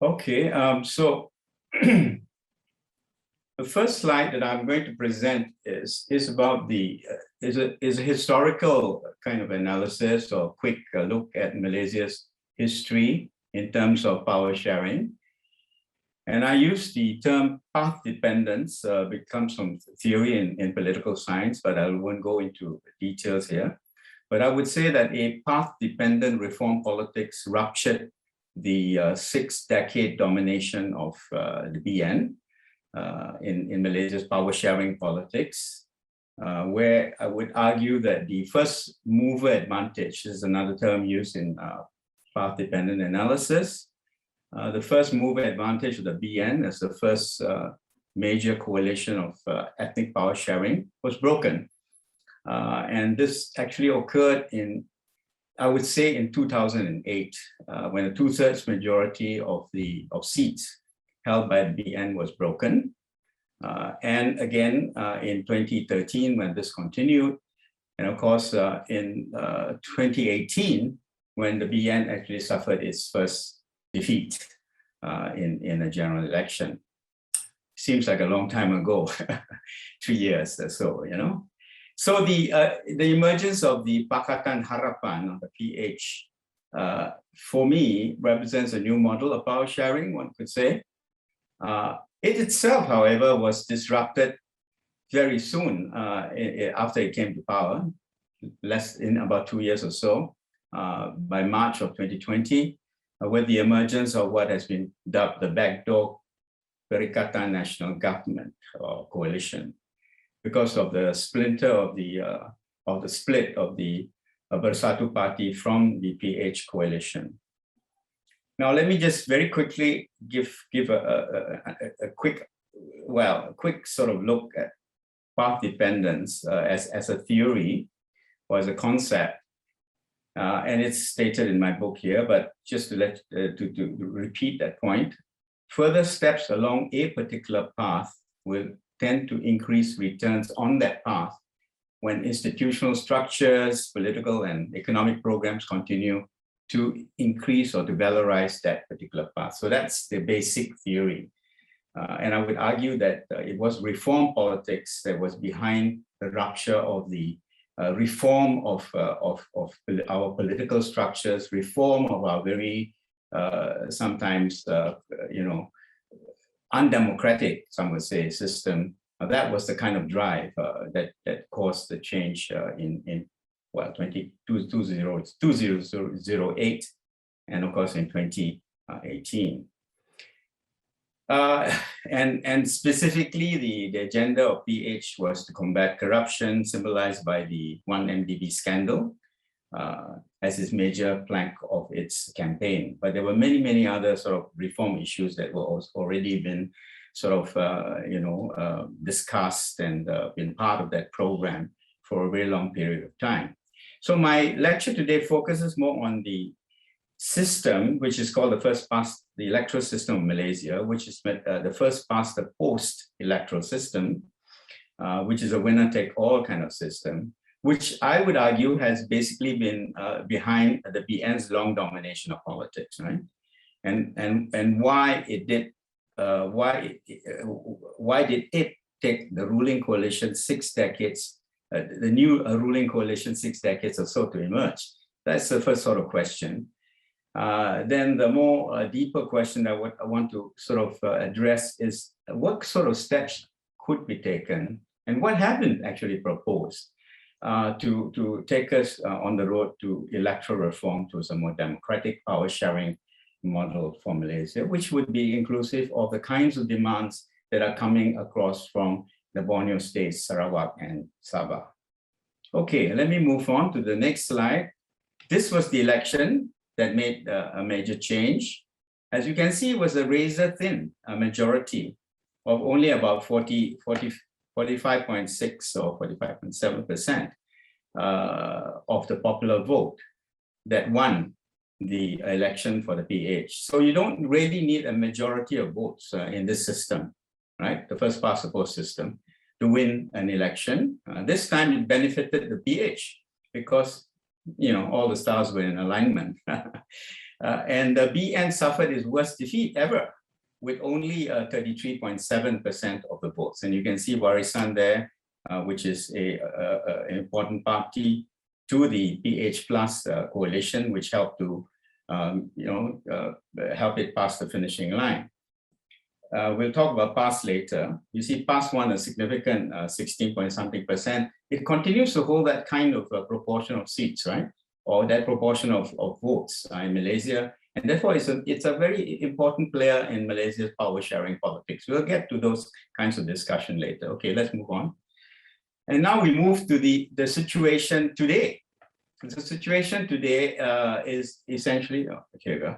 Okay, so the first slide that I'm going to present is about the is a historical kind of analysis or quick look at Malaysia's history in terms of power sharing. And I use the term path dependence, it comes from theory in political science, but I won't go into details here. But I would say that a path-dependent reform politics ruptured the 6-decade domination of the BN in Malaysia's power sharing politics, where I would argue that the first mover advantage is another term used in path-dependent analysis. The first mover advantage of the BN as the first major coalition of ethnic power sharing was broken. And this actually occurred in, I would say, in 2008, when a 2/3 majority of seats held by the BN was broken. And again, in 2013, when this continued, and of course, in 2018, when the BN actually suffered its first defeat in a general election. Seems like a long time ago, 3 years or so, you know. So the emergence of the Pakatan Harapan, or the PH, for me, represents a new model of power sharing, one could say. It itself, however, was disrupted very soon after it came to power, in about 2 years or so, by March of 2020, with the emergence of what has been dubbed the backdoor Perikatan National Government or coalition, because of the splinter of the split of the Bersatu Party from the PH coalition. Now, let me just very quickly give a quick sort of look at path dependence as a theory or as a concept. And it's stated in my book here, but just to repeat that point, further steps along a particular path will tend to increase returns on that path when institutional structures, political and economic programs continue to increase or to valorize that particular path. So that's the basic theory. And I would argue that it was reform politics that was behind the rupture of the reform of our political structures, reform of our very sometimes undemocratic, some would say, system. That was the kind of drive that caused the change in 2008, and of course in 2018. And specifically, the agenda of PH was to combat corruption, symbolized by the 1MDB scandal, as its major plank of its campaign. But there were many other sort of reform issues that were already been sort of discussed and been part of that program for a very long period of time. So my lecture today focuses more on the system, which is called the electoral system of Malaysia, which is the first past the post-electoral system, which is a winner-take-all kind of system, which I would argue has basically been behind the BN's long domination of politics, right? And why it did why did it take the ruling coalition 6 decades, the new ruling coalition 6 decades or so to emerge? That's the first sort of question. Then the more deeper question I want to sort of address is what sort of steps could be taken and what have been actually proposed to take us on the road to electoral reform towards a more democratic power sharing model for Malaysia, which would be inclusive of the kinds of demands that are coming across from the Borneo states, Sarawak and Sabah. Okay, let me move on to the next slide. This was the election that made a major change. As you can see, it was a razor-thin majority of only about 45.6 or 45.7% of the popular vote that won the election for the PH. So you don't really need a majority of votes in this system, right? The first past the post system to win an election. This time it benefited the PH because all the stars were in alignment. And the BN suffered its worst defeat ever, with only 33.7% of the votes. And you can see Warisan there, which is an important party to the PH Plus coalition, which helped to help it pass the finishing line. We'll talk about PAS later. You see PAS won a significant 16 point something percent. It continues to hold that kind of proportion of seats, right? Or that proportion of votes in Malaysia. And therefore, it's a very important player in Malaysia's power sharing politics. We'll get to those kinds of discussion later. Okay, let's move on. And now we move to the situation today. The situation today is essentially, here we go.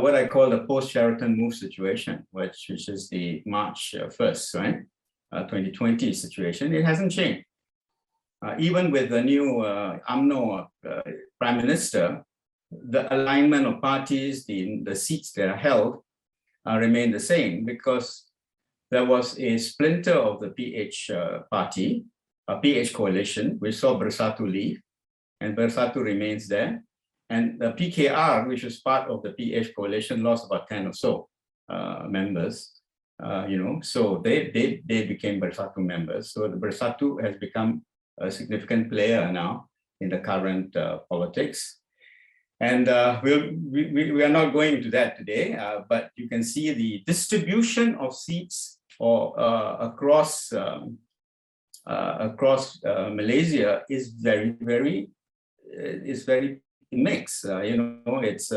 What I call the post-Sheraton move situation, which is the March 1st, right? 2020 situation. It hasn't changed. Even with the new UMNO Prime Minister, the alignment of parties, the seats that are held remain the same, because there was a splinter of the PH party, a PH coalition, which saw Bersatu leave, and Bersatu remains there. And the PKR, which was part of the PH coalition, lost about 10 or so members, so they became Bersatu members. So the Bersatu has become a significant player now in the current politics. And we are not going into that today, but you can see the distribution of seats across Malaysia is very mixed. It's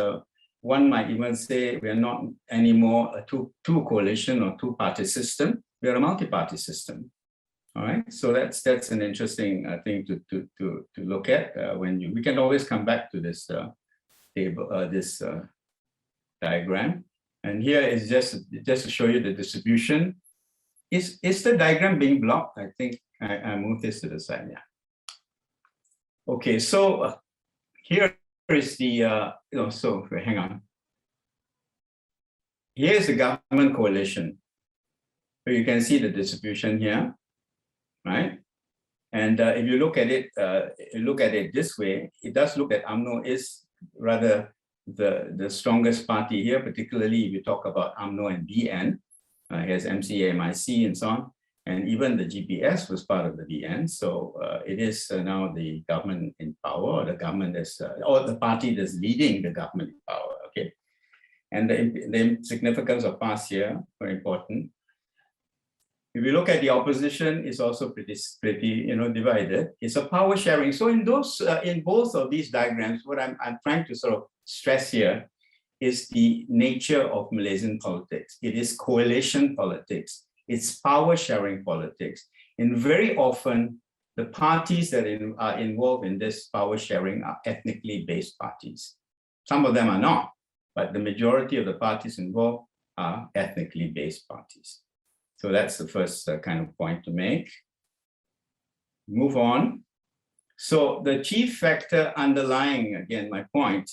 one might even say we are not anymore a two coalition or two-party system. We are a multi-party system. All right, so that's an interesting thing to look at. We can always come back to this table, this diagram. And here is just to show you the distribution. Is the diagram being blocked? I think I moved this to the side. Yeah. Okay, so here is the so hang on. Here's the government coalition. So you can see the distribution here, right? And if you look at it this way, it does look at UMNO is rather the strongest party here, particularly if you talk about UMNO and BN. Here's MCA, MIC, and so on. And even the GPS was part of the BN. So it is now the government in power, or the government is, or the party that's leading the government in power. Okay. And the significance of PAS here, very important. If you look at the opposition, it's also pretty divided. It's a power sharing. So in both of these diagrams, what I'm trying to sort of stress here is the nature of Malaysian politics. It is coalition politics. It's power sharing politics. And very often, the parties that are involved in this power sharing are ethnically based parties. Some of them are not, but the majority of the parties involved are ethnically based parties. So that's the first kind of point to make. Move on. So the chief factor underlying, again, my point,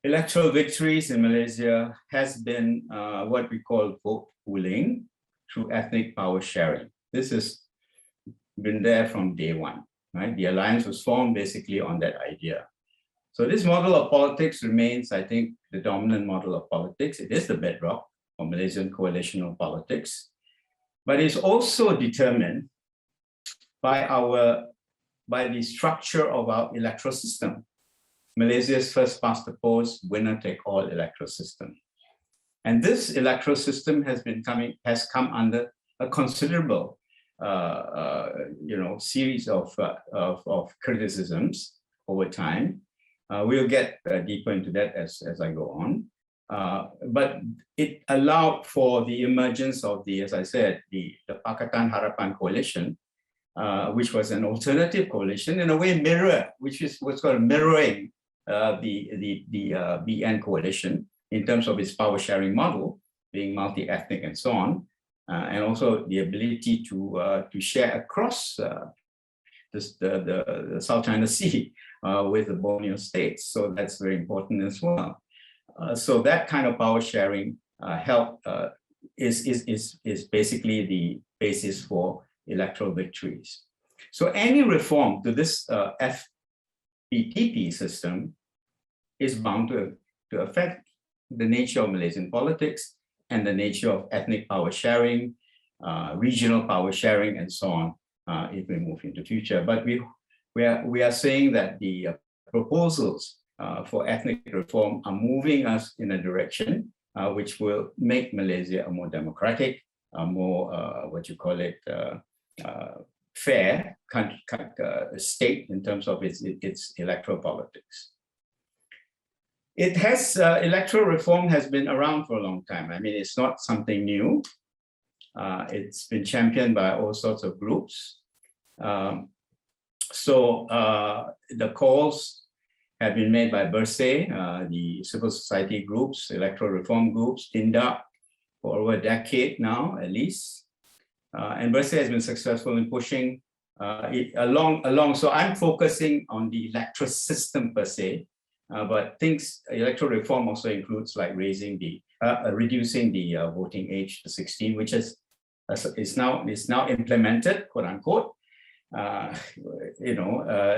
electoral victories in Malaysia has been what we call vote pooling through ethnic power sharing. This has been there from day one, right? The alliance was formed basically on that idea. So this model of politics remains, I think, the dominant model of politics. It is the bedrock of Malaysian coalitional politics, but it's also determined by the structure of our electoral system. Malaysia's first past the post, winner take all electoral system. And this electoral system has come under a considerable series of criticisms over time. We'll get deeper into that as I go on. But it allowed for the emergence of as I said, the Pakatan Harapan coalition, which was an alternative coalition, in a way which is what's called mirroring the BN coalition in terms of its power sharing model, being multi-ethnic and so on, and also the ability to share across the South China Sea with the Borneo states. So that's very important as well. So that kind of power sharing is basically the basis for electoral victories. So any reform to this FPTP system is bound to affect the nature of Malaysian politics and the nature of ethnic power sharing, regional power sharing, and so on, if we move into future. But we are saying that the proposals for ethnic reform are moving us in a direction which will make Malaysia a more democratic, a more, fair state in terms of its electoral politics. It has, electoral reform has been around for a long time. I mean, it's not something new. It's been championed by all sorts of groups. So the calls have been made by BERSE, the civil society groups, electoral reform groups, TINDAP, for over a decade now, at least. And BERSE has been successful in pushing it along. So I'm focusing on the electoral system per se, but electoral reform also includes like reducing the voting age to 16, which is now implemented, quote unquote.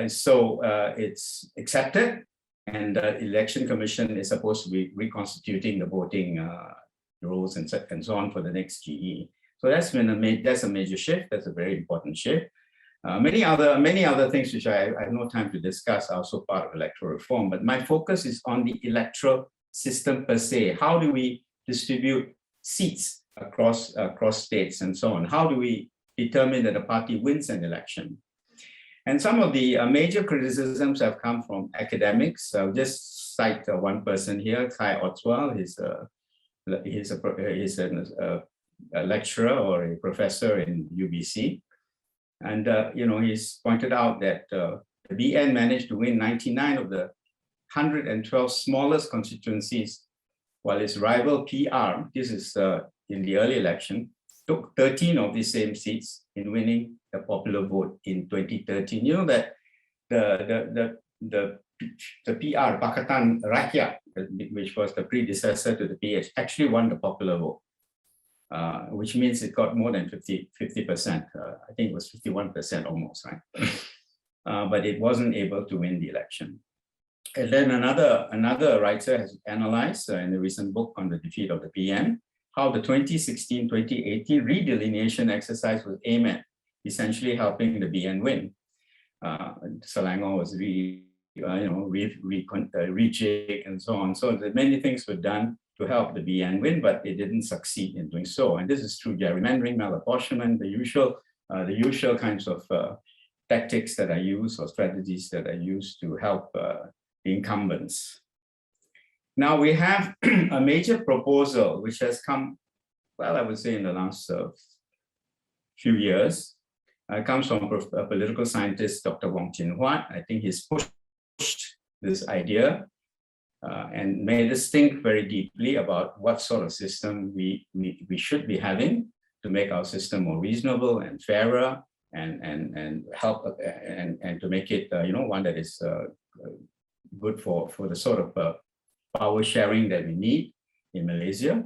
So it's accepted, and the election commission is supposed to be reconstituting the voting rules and so on for the next GE. So that's a major shift. That's a very important shift. Many other things which I have no time to discuss are also part of electoral reform, but my focus is on the electoral system per se. How do we distribute seats across states and so on? How do we determine that a party wins an election? And some of the major criticisms have come from academics. I'll just cite one person here, Kai Otswal. He's a lecturer or a professor in UBC. And he's pointed out that the BN managed to win 99 of the 112 smallest constituencies, while its rival PR, this is in the early election, took 13 of the same seats in winning the popular vote in 2013. You know that the PR, Pakatan Rakyat, which was the predecessor to the PH, actually won the popular vote, which means it got more than 50%. I think it was 51% almost, right? But it wasn't able to win the election. And then another writer has analyzed in a recent book on the defeat of the PN, how the 2016-2018 redelineation exercise was aimed at essentially helping the BN win. Selangor was rejigged and so on. So many things were done to help the BN win, but it didn't succeed in doing so. And this is through gerrymandering, malapportionment, the usual kinds of tactics that are used or strategies that are used to help the incumbents. Now we have a major proposal which has come, well, I would say in the last few years. It comes from a political scientist, Dr. Wong Chin Huat. I think he's pushed this idea and made us think very deeply about what sort of system we should be having to make our system more reasonable and fairer and help and to make it one that is good for the sort of power sharing that we need in Malaysia.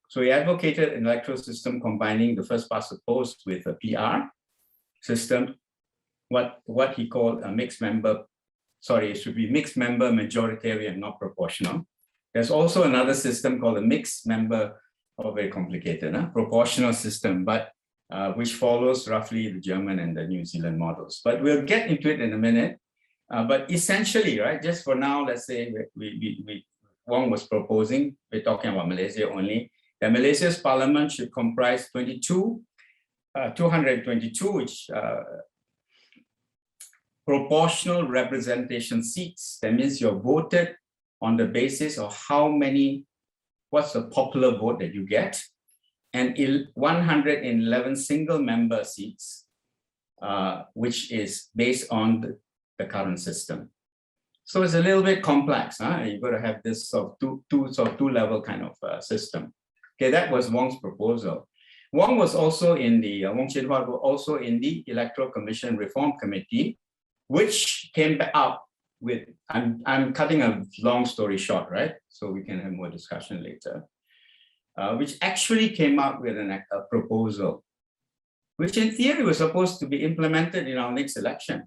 So he advocated an electoral system combining the first past the post with a PR system, what he called a mixed member, it should be mixed member, majoritarian, not proportional. There's also another system called a mixed member, very complicated, proportional system, but which follows roughly the German and the New Zealand models. But we'll get into it in a minute. But essentially, right, just for now, let's say Wong was proposing, we're talking about Malaysia only, that Malaysia's parliament should comprise 222, which proportional representation seats. That means you're voted on the basis of what's the popular vote that you get, and 111 single member seats, which is based on the current system. So it's a little bit complex. You've got to have this two-level kind of system. Okay, that was Wong's proposal. Wong was also in the, Wong Chin Huat was also in the Electoral Commission Reform Committee, which came up with, I'm cutting a long story short, right? So we can have more discussion later, which actually came up with a proposal, which in theory was supposed to be implemented in our next election,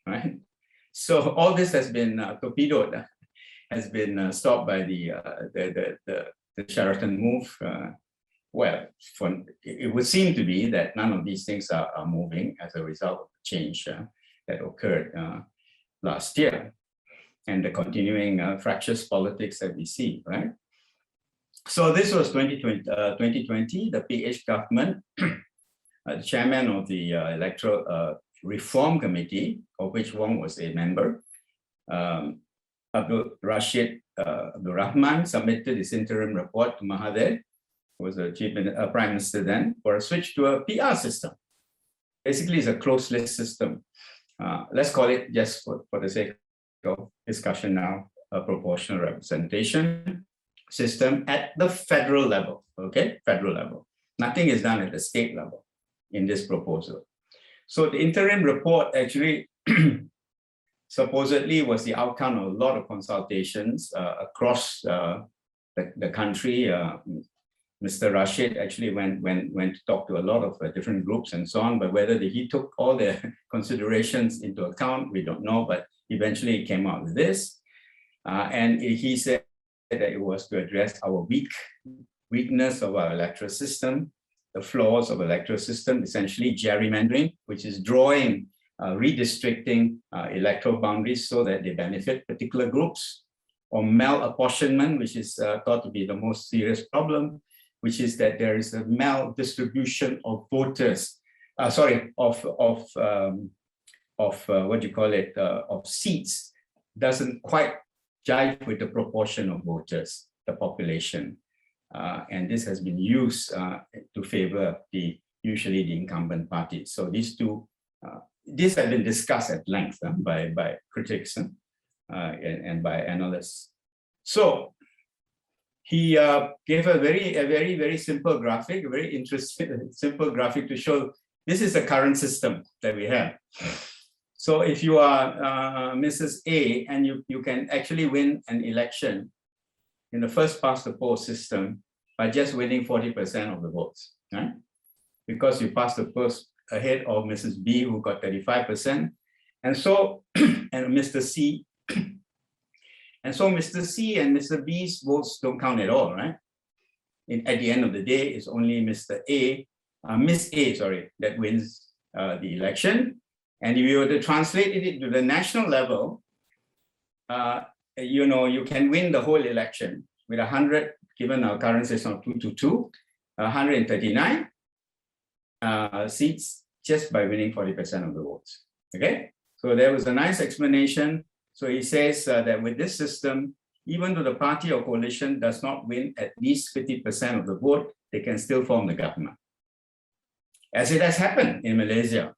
right? So all this has been torpedoed. has been stopped by the Sheraton move. Well, it would seem to be that none of these things are moving as a result of the change that occurred last year and the continuing fractious politics that we see, right? So this was 2020, the PH government, the chairman of the Electoral Reform Committee, of which Wong was a member, Abdul Rahman submitted his interim report to Mahathir, who was the Prime Minister then, for a switch to a PR system. Basically, it's a closed list system. Let's call it, just for the sake of discussion now, a proportional representation system at the federal level, okay? Federal level. Nothing is done at the state level in this proposal. So the interim report actually supposedly was the outcome of a lot of consultations across the country. Mr. Rashid actually went to talk to a lot of different groups and so on, but whether he took all the considerations into account, we don't know, but eventually it came out with this. And he said that it was to address our weakness of our electoral system, the flaws of electoral system, essentially gerrymandering, which is drawing, redistricting electoral boundaries so that they benefit particular groups, or malapportionment, which is thought to be the most serious problem, which is that there is a maldistribution of voters, of seats, doesn't quite jive with the proportion of voters, the population. And this has been used to favor usually the incumbent parties. So these two, these have been discussed at length by critics and by analysts. So he gave a very simple graphic, a very interesting, simple graphic to show this is the current system that we have. So if you are Mrs. A and you can actually win an election in the first past the post system by just winning 40% of the votes, right? Because you passed the post ahead of Mrs. B, who got 35%. And so, and Mr. C, and so Mr. C and Mr. B's votes don't count at all, right? At the end of the day, it's only Miss A, that wins the election. And if you were to translate it to the national level, you can win the whole election with 100, given our current system of 2-2, 139 seats just by winning 40% of the votes. Okay, so there was a nice explanation. So he says that with this system, even though the party or coalition does not win at least 50% of the vote, they can still form the government. As it has happened in Malaysia.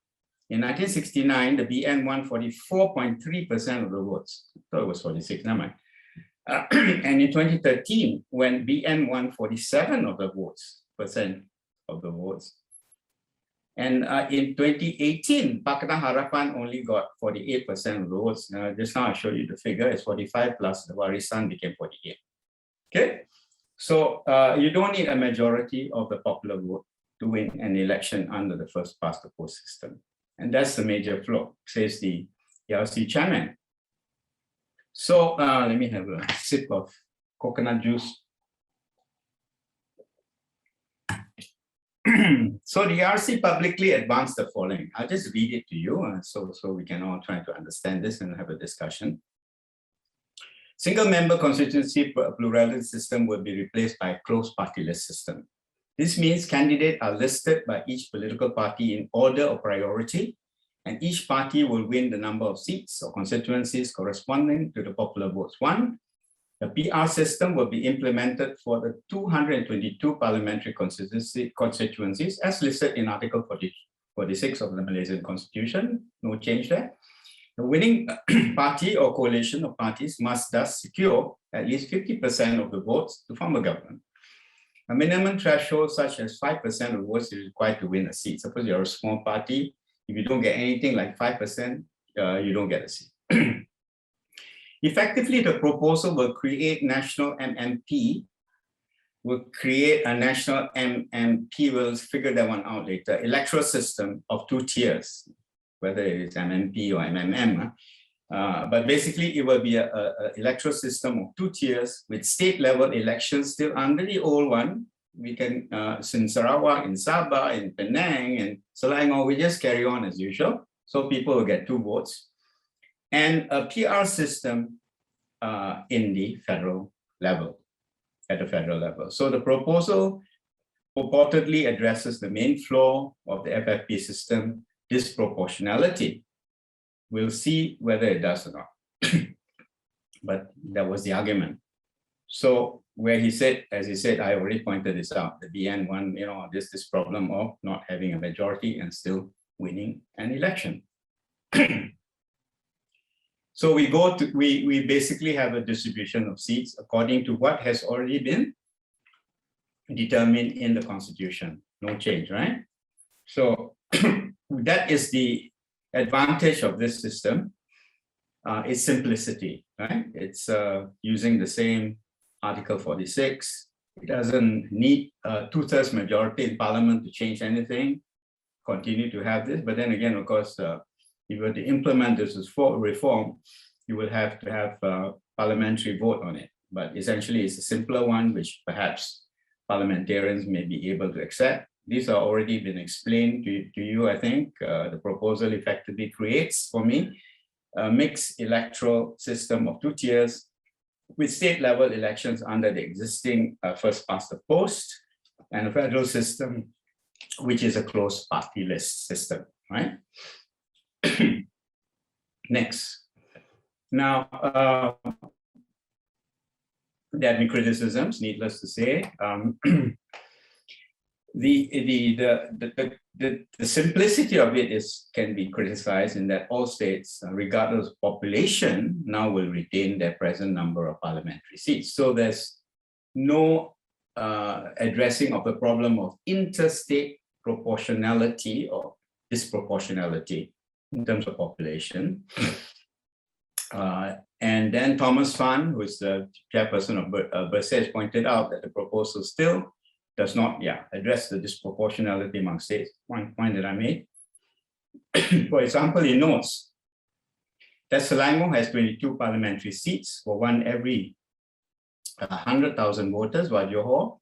In 1969, the BN won 44.3% of the votes. I thought it was 46, never mind. And in 2013, when BN won 47% of the votes, and in 2018, Pakatan Harapan only got 48% of the votes. Just now I showed you the figure, it's 45 plus the Warisan became 48. Okay, so you don't need a majority of the popular vote to win an election under the first past the post system. And that's the major flaw, says the ERC chairman. So let me have a sip of coconut juice. So the ERC publicly advanced the following. I'll just read it to you so we can all try to understand this and have a discussion. Single-member constituency plurality system will be replaced by a closed party list system. This means candidates are listed by each political party in order of priority, and each party will win the number of seats or constituencies corresponding to the popular votes won. The PR system will be implemented for the 222 parliamentary constituencies as listed in Article 46 of the Malaysian Constitution. No change there. The winning party or coalition of parties must thus secure at least 50% of the votes to form a government. A minimum threshold such as 5% of votes is required to win a seat. Suppose you're a small party, if you don't get anything like 5%, you don't get a seat. Effectively, the proposal will create national MMP, we'll figure that one out later, electoral system of two tiers, whether it is MMP or MMM, But basically, it will be an electoral system of 2 tiers with state level elections still under the old one. We can, in Sarawak, in Sabah, in Penang, and Selangor, we just carry on as usual. So people will get 2 votes. And a PR system in the federal level, at the federal level. So the proposal purportedly addresses the main flaw of the FFP system, disproportionality. We'll see whether it does or not. But that was the argument. So where he said, as he said, I already pointed this out, the BN one, this problem of not having a majority and still winning an election. So we basically have a distribution of seats according to what has already been determined in the Constitution. No change, right? So that is the advantage of this system. It's simplicity, right? It's using the same Article 46. It doesn't need a 2/3 majority in Parliament to change anything. Continue to have this, but then again, of course, if you were to implement this as reform, you will have to have a parliamentary vote on it. But essentially, it's a simpler one, which perhaps parliamentarians may be able to accept. These have already been explained to you, I think. The proposal effectively creates, for me, a mixed electoral system of 2 tiers with state level elections under the existing first past the post and a federal system, which is a closed party list system, right? Next. Now, there have been criticisms, needless to say. The simplicity of it can be criticized in that all states, regardless of population, now will retain their present number of parliamentary seats. So there's no addressing of the problem of interstate proportionality or disproportionality in terms of population. And then Thomas Phan, who is the chairperson of Berset, pointed out that the proposal still does not address the disproportionality among states, one point that I made. For example, he notes that Selangor has 22 parliamentary seats for one every 100,000 voters, while Johor,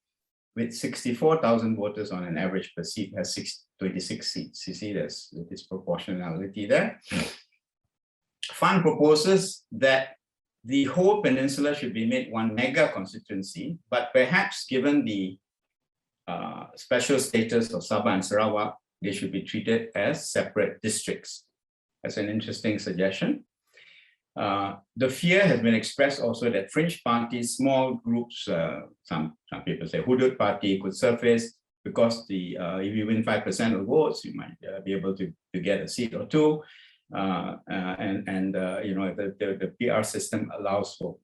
with 64,000 voters on an average per seat, has 26 seats. You see, there's the disproportionality there. Phan proposes that the whole peninsula should be made one mega constituency, but perhaps given the special status of Sabah and Sarawak, they should be treated as separate districts. That's an interesting suggestion. The fear has been expressed also that fringe parties, small groups, some people say hudud party could surface because if you win 5% of votes, you might be able to get a seat or two. The PR system allows for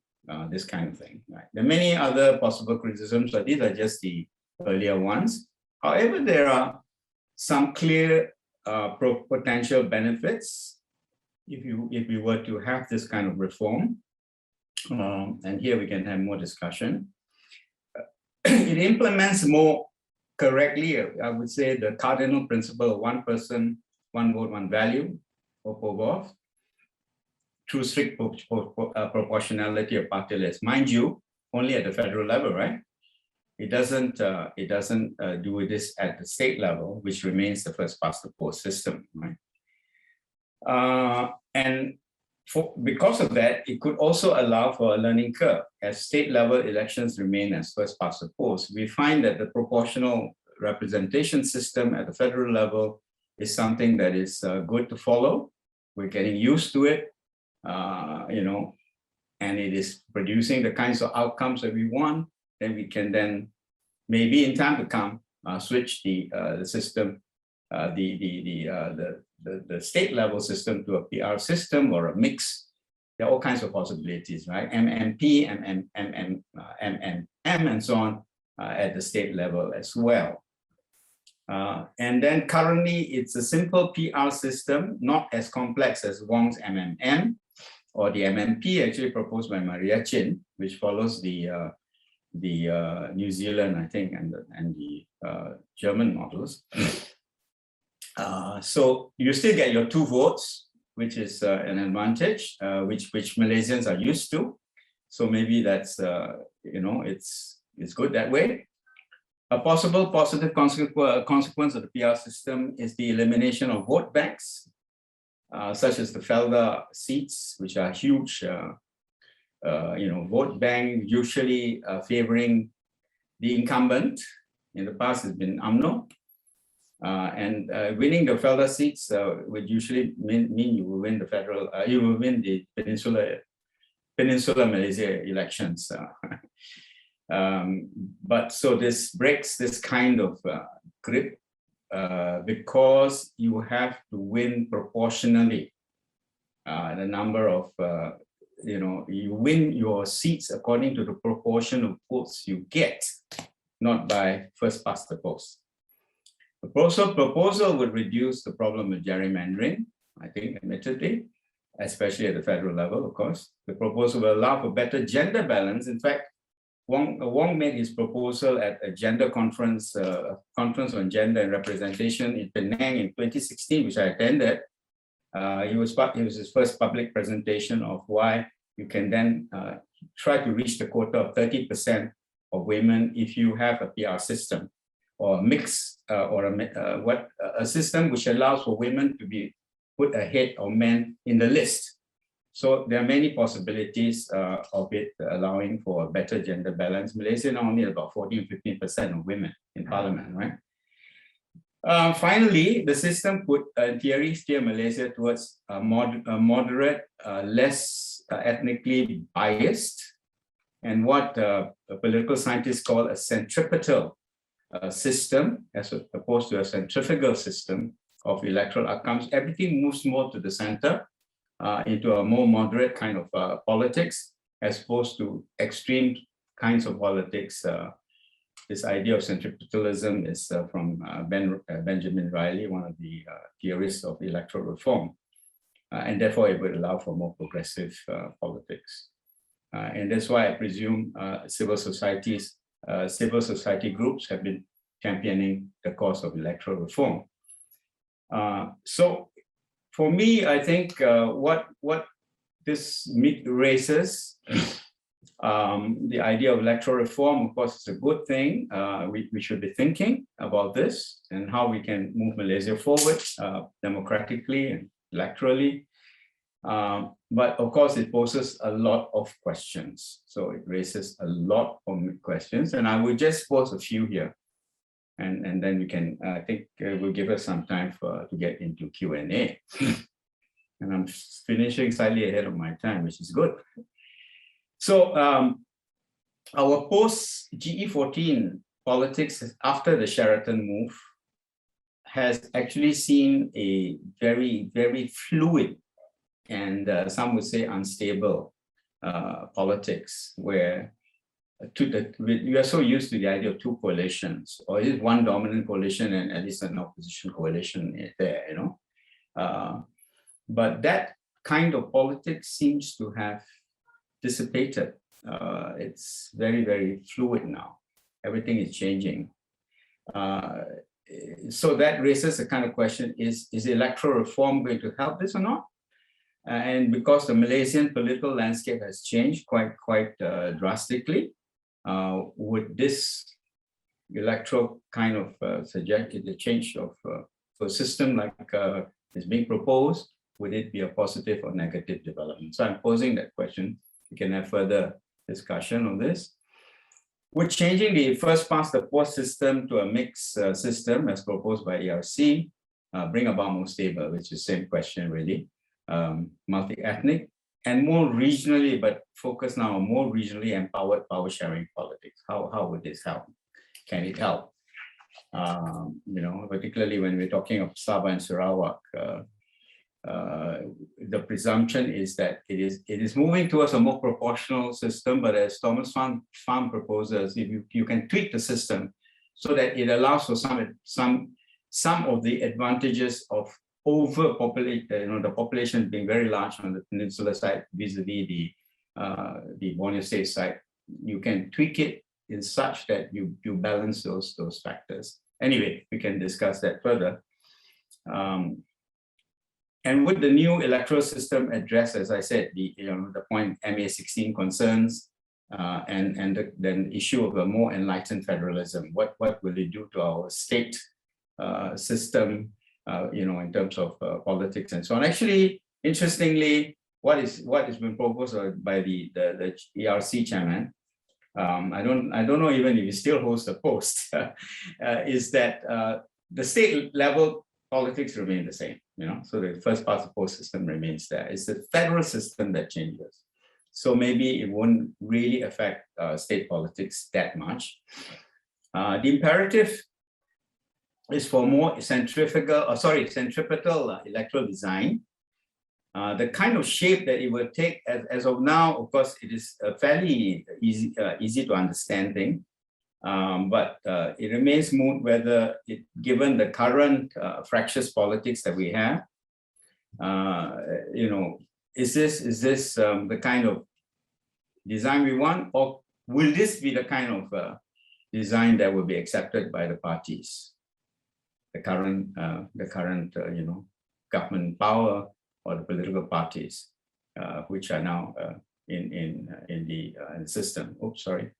this kind of thing. Right? There are many other possible criticisms, but these are just the earlier ones. However, there are some clear potential benefits if we were to have this kind of reform. And here we can have more discussion. It implements more correctly, I would say, the cardinal principle of one person, one vote, one value, or POVOV, through strict proportionality of party lists. Mind you, only at the federal level, right? It doesn't do this at the state level, which remains the first past the post system, right? Because of that, it could also allow for a learning curve. As state level elections remain as first past the post, we find that the proportional representation system at the federal level is something that is good to follow. We're getting used to it, and it is producing the kinds of outcomes that we want. Then we can maybe in time to come switch the system, the state level system to a PR system or a mix. There are all kinds of possibilities, right? MMP, MMM, and so on at the state level as well. And then currently it's a simple PR system, not as complex as Wong's MMM or the MMP actually proposed by Maria Chin, which follows the New Zealand, I think, and the German models. So you still get your 2 votes, which is an advantage, which Malaysians are used to. So maybe that's, it's good that way. A possible positive consequence of the PR system is the elimination of vote banks, such as the Felder seats, which are huge, vote bank usually favoring the incumbent. In the past, it's been UMNO. And winning the Felder seats would usually mean you will win the federal, you will win the Peninsular Malaysia elections. But so this breaks this kind of grip because you have to win proportionally. The number of, you win your seats according to the proportion of votes you get, not by first past the post. The proposal would reduce the problem of gerrymandering, I think, admittedly, especially at the federal level, of course. The proposal will allow for better gender balance. In fact, Wong made his proposal at a gender conference, conference on gender and representation in Penang in 2016, which I attended. It was his first public presentation of why you can then try to reach the quota of 30% of women if you have a PR system or a mix or a system which allows for women to be put ahead of men in the list. So there are many possibilities of it allowing for a better gender balance. Malaysia now only about 14-15% of women in parliament, right? Finally, the system could, in theory, steer Malaysia towards a moderate, less ethnically biased, and what political scientists call a centripetal system, as opposed to a centrifugal system of electoral outcomes. Everything moves more to the center, into a more moderate kind of politics, as opposed to extreme kinds of politics. This idea of centripetalism is from Benjamin Riley, one of the theorists of electoral reform, and therefore it would allow for more progressive politics. And that's why I presume civil society groups have been championing the cause of electoral reform. So for me, I think what this raises, the idea of electoral reform, of course, is a good thing. We should be thinking about this and how we can move Malaysia forward democratically and electorally. But of course, it poses a lot of questions. So it raises a lot of questions, and I will just pose a few here. And then we can, I think will give us some time to get into Q&A. And I'm finishing slightly ahead of my time, which is good. So our post-GE14 politics after the Sheraton move has actually seen a very, very fluid and some would say unstable politics, where we are so used to the idea of two coalitions, or is one dominant coalition and at least an opposition coalition there, but that kind of politics seems to have dissipated. It's very, very fluid now. Everything is changing. So that raises a kind of question, is electoral reform going to help this or not? And because the Malaysian political landscape has changed quite drastically, would this electoral kind of suggest the change of a system like is being proposed? Would it be a positive or negative development? So I'm posing that question. We can have further discussion on this. Would changing the first past the post system to a mixed system as proposed by ERC bring about more stable, which is the same question really, multi-ethnic and more regionally, but focus now on more regionally empowered power sharing politics. How would this help? Can it help? Particularly when we're talking of Sabah and Sarawak, the presumption is that it is moving towards a more proportional system, but as Thomas Pham proposes, if you can tweak the system so that it allows for some of the advantages of overpopulate, the population being very large on the peninsular side vis-a-vis the Borneo State side, you can tweak it in such that you balance those factors. Anyway, we can discuss that further. And would the new electoral system address, as I said, the point MA16 concerns, and then the issue of a more enlightened federalism? What will it do to our state system, in terms of politics and so on? Actually, interestingly, what has been proposed by the ERC chairman, I don't know even if he still holds the post, is that the state level politics remain the same. So the first past the post system remains there. It's the federal system that changes. So maybe it won't really affect state politics that much. The imperative is for more centripetal electoral design. The kind of shape that it will take as of now, of course, it is a fairly easy to understand thing, but it remains moot whether, given the current fractious politics that we have, is this the kind of design we want, or will this be the kind of design that will be accepted by the parties, the current government power, or the political parties, which are now in the system. Oops, sorry.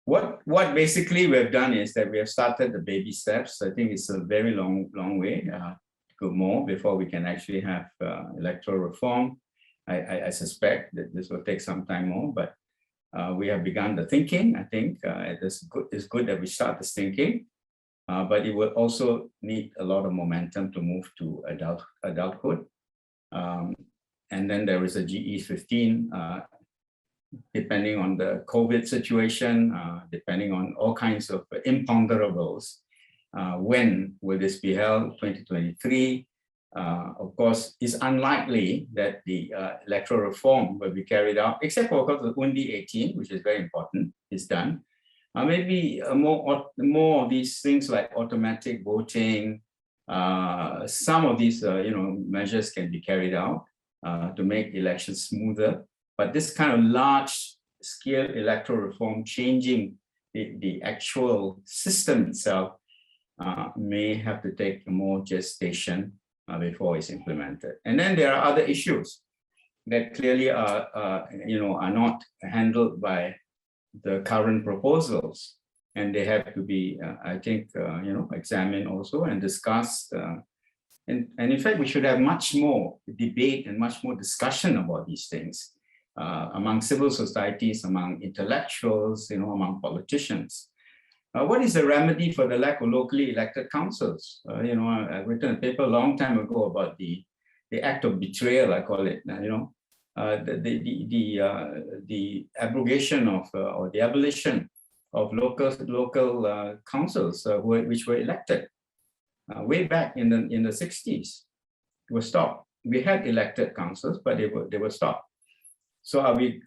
What basically we have done is that we have started the baby steps. I think it's a very long way to go more before we can actually have electoral reform. I suspect that this will take some time more, but we have begun the thinking. I think it's good that we start this thinking. But it will also need a lot of momentum to move to adulthood. And then there is a GE15, depending on the COVID situation, depending on all kinds of imponderables. When will this be held? 2023. Of course, it's unlikely that the electoral reform will be carried out, except for, of course, the Undi 18, which is very important, is done. Maybe more of these things like automatic voting, some of these measures can be carried out to make elections smoother. But this kind of large-scale electoral reform, changing the actual system itself, may have to take more gestation before it's implemented. And then there are other issues that clearly are not handled by the current proposals, and they have to be, I think, examined also and discussed. And in fact, we should have much more debate and much more discussion about these things among civil societies, among intellectuals, among politicians. What is the remedy for the lack of locally elected councils? I've written a paper a long time ago about the act of betrayal, I call it. The abrogation of or the abolition of local councils which were elected way back in the 60s. Were stopped. We had elected councils, but they were stopped. So are we?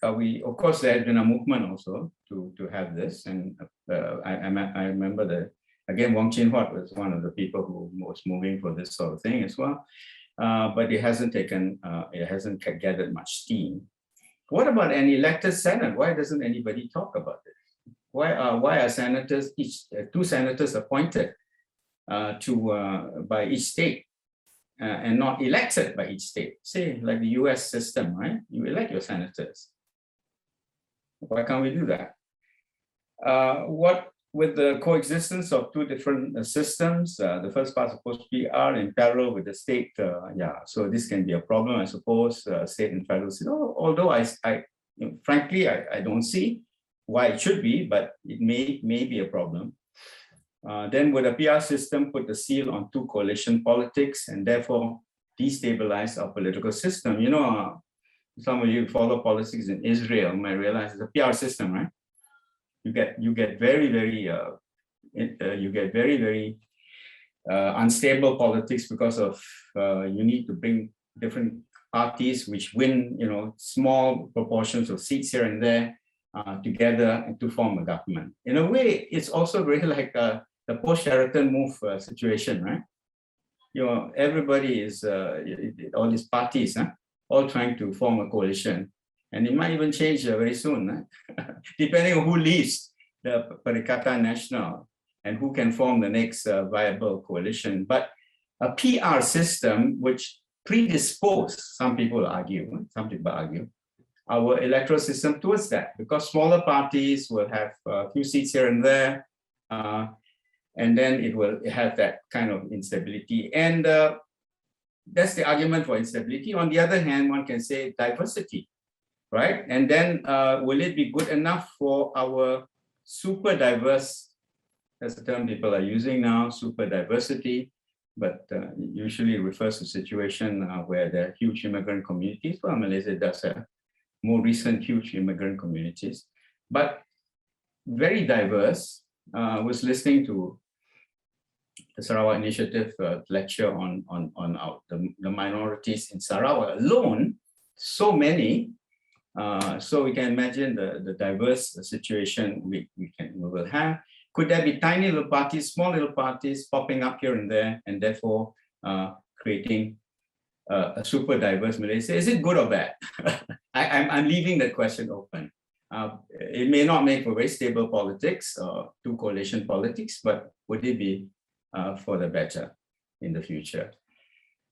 Of course, there has been a movement also to have this, and I remember that again, Wong Chin Huat was one of the people who was moving for this sort of thing as well. But it hasn't gathered much steam. What about an elected Senate? Why doesn't anybody talk about this? Why are senators, two senators appointed by each state and not elected by each state? Say, like the US system, right? You elect your senators. Why can't we do that? What with the coexistence of two different systems, the first part supposed to be in parallel with the state. So this can be a problem, I suppose, state and federal system. Although frankly, I don't see why it should be, but it may be a problem. Then would a PR system put the seal on two coalition politics and therefore destabilize our political system? Some of you who follow politics in Israel might realize it's a PR system, right? You get very unstable politics because of you need to bring different parties which win small proportions of seats here and there together and to form a government. In a way, it's also very like the post-Sheraton move situation, right? Everybody is all these parties, all trying to form a coalition. And it might even change very soon, depending on who leaves the Perikatan Nasional and who can form the next viable coalition. But a PR system which predispose, some people argue, our electoral system towards that, because smaller parties will have a few seats here and there, and then it will have that kind of instability. And that's the argument for instability. On the other hand, one can say diversity, right? And then will it be good enough for our super diverse, that's the term people are using now, super diversity, but usually refers to a situation where there are huge immigrant communities. Well, Malaysia does have more recent huge immigrant communities, but very diverse. Was listening to the Sarawak Initiative lecture on the minorities in Sarawak alone, so many. So we can imagine the diverse situation we will have. Could there be tiny little parties, small little parties popping up here and there, and therefore creating a super diverse Malaysia? Is it good or bad? I'm leaving that question open. It may not make for very stable politics or two coalition politics, but would it be for the better in the future?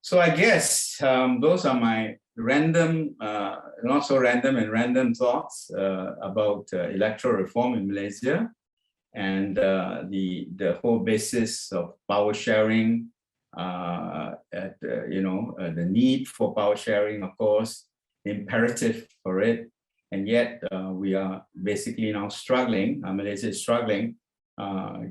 So I guess those are my random, not so random and random thoughts about electoral reform in Malaysia, and the whole basis of power sharing, the need for power sharing, of course, imperative for it. And yet we are basically now struggling, Malaysia is struggling,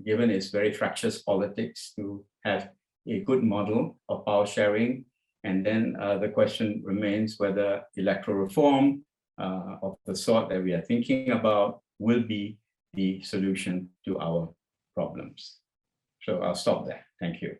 given its very fractious politics, to have a good model of power sharing. And then the question remains whether electoral reform of the sort that we are thinking about will be the solution to our problems. So I'll stop there. Thank you.